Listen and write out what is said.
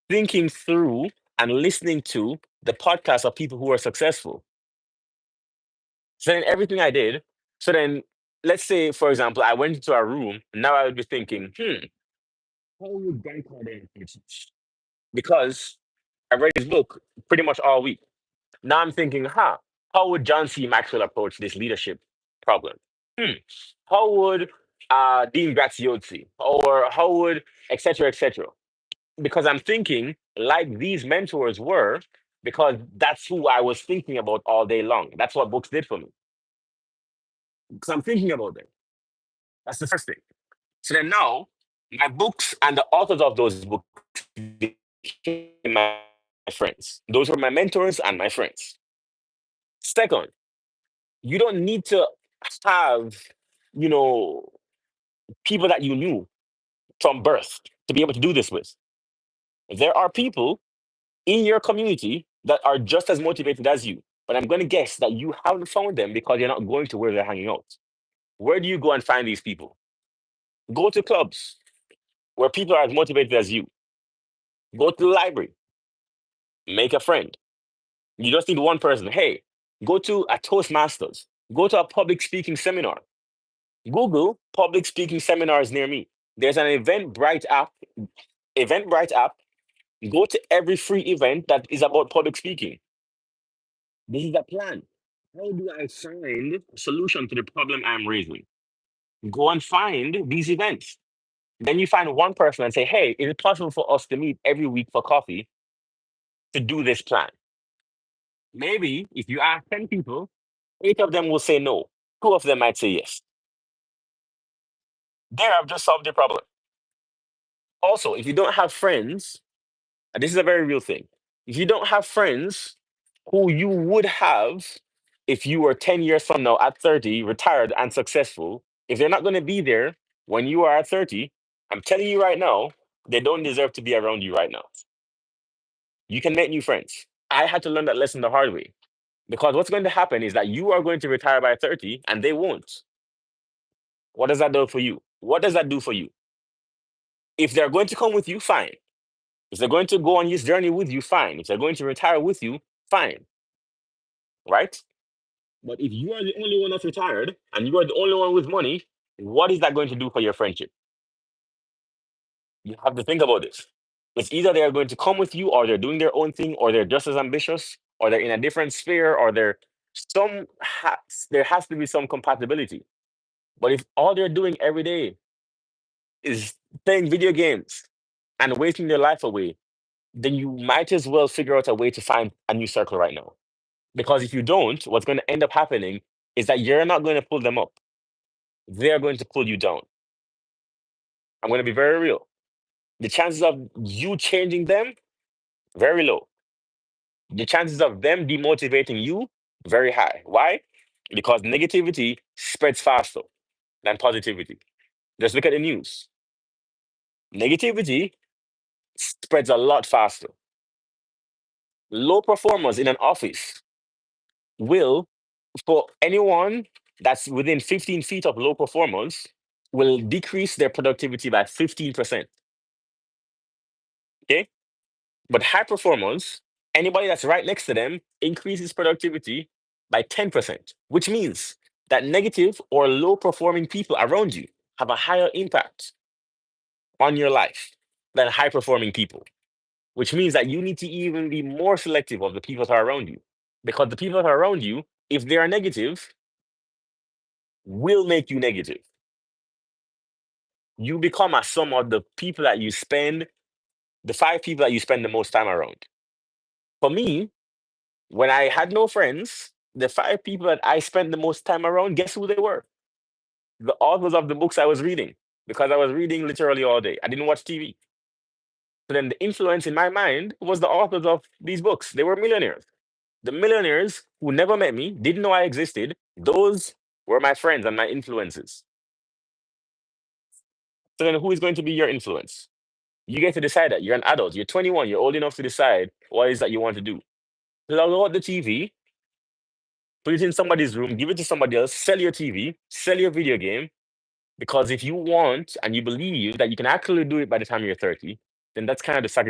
thinking through and listening to the podcasts of people who are successful. So then everything I did, so then let's say, for example, I went into a room, now I would be thinking, how would Grant Cardone approach this? Because I read his book pretty much all week. Now I'm thinking, how would John C. Maxwell approach this leadership problem? Hmm. How would Dean Graziosi, or how would et cetera, et cetera? Because I'm thinking like these mentors were, because that's who I was thinking about all day long. That's what books did for me. Because I'm thinking about them. That's the first thing. So then now, my books and the authors of those books became my friends. Those were my mentors and my friends. Second, you don't need to have, you know, people that you knew from birth to be able to do this with. There are people in your community that are just as motivated as you. But I'm going to guess that you haven't found them because you're not going to where they're hanging out. Where do you go and find these people? Go to clubs where people are as motivated as you. Go to the library, make a friend. You just need one person. Hey, go to a Toastmasters, go to a public speaking seminar. Google public speaking seminars near me. There's an Eventbrite app. Go to every free event that is about public speaking. This is the plan. How do I find a solution to the problem I'm raising? Go and find these events. Then you find one person and say, hey, is it possible for us to meet every week for coffee to do this plan? Maybe if you ask 10 people, 8 of them will say no. 2 of them might say yes. There, I've just solved your problem. Also, if you don't have friends, and this is a very real thing, if you don't have friends who you would have if you were 10 years from now at 30, retired and successful, if they're not going to be there when you are at 30, I'm telling you right now, they don't deserve to be around you right now. You can make new friends. I had to learn that lesson the hard way because what's going to happen is that you are going to retire by 30 and they won't. What does that do for you? What does that do for you? If they're going to come with you, fine. If they're going to go on this journey with you, fine. If they're going to retire with you, fine. Right? But if you are the only one that's retired and you are the only one with money, what is that going to do for your friendship? You have to think about this. It's either they are going to come with you, or they're doing their own thing, or they're just as ambitious, or they're in a different sphere, or there has to be some compatibility. But if all they're doing every day is playing video games and wasting their life away, then you might as well figure out a way to find a new circle right now. Because if you don't, what's going to end up happening is that you're not going to pull them up. They're going to pull you down. I'm going to be very real. The chances of you changing them, very low. The chances of them demotivating you, very high. Why? Because negativity spreads faster than positivity. Just look at the news. Negativity spreads a lot faster. Low performers in an office will, for anyone that's within 15 feet of low performers, will decrease their productivity by 15%. Okay? But high performers, anybody that's right next to them, increases productivity by 10%, which means that negative or low performing people around you have a higher impact on your life than high performing people, which means that you need to even be more selective of the people that are around you. Because the people that are around you, if they are negative, will make you negative. You become a sum of the 5 people that you spend the most time around. For me, when I had no friends, the 5 people that I spent the most time around, guess who they were? The authors of the books I was reading, because I was reading literally all day. I didn't watch TV. So then the influence in my mind was the authors of these books. They were millionaires. The millionaires who never met me, didn't know I existed, those were my friends and my influences. So then who is going to be your influence? You get to decide that. You're an adult. You're 21. You're old enough to decide what it is that you want to do. Plug out the TV, put it in somebody's room, give it to somebody else, sell your TV, sell your video game. Because if you want and you believe that you can actually do it by the time you're 30, then that's kind of the sacrifice